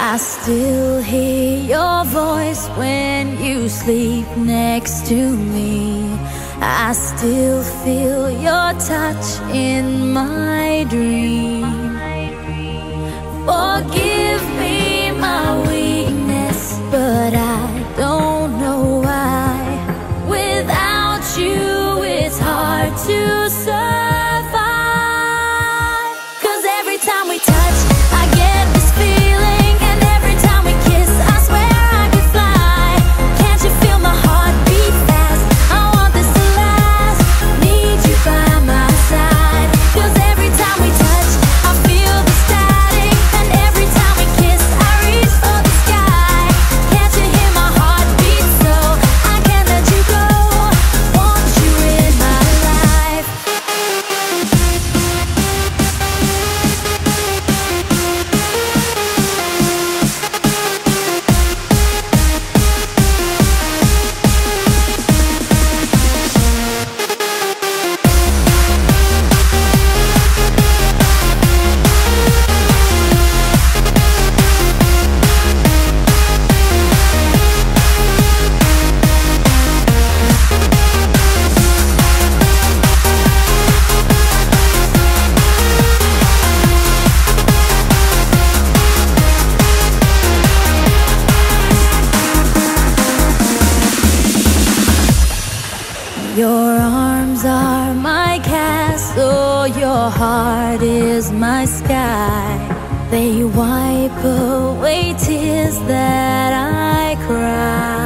I still hear your voice when you sleep next to me. I still feel your touch in my dream. Forgive me my weakness, but I don't know why. Without you, it's hard to survive. 'Cause every time we touch, I get this feeling, and every time we kiss, I swear I could fly. Can't you feel my heart beat fast? I want this to last, need you by my side. 'Cause every time we touch, I feel the static, and every time we kiss, I reach for the sky. Can't you hear my heart beat? So I can't let you go, want you in my life. Your arms are my castle, your heart is my sky. They wipe away tears that I cry.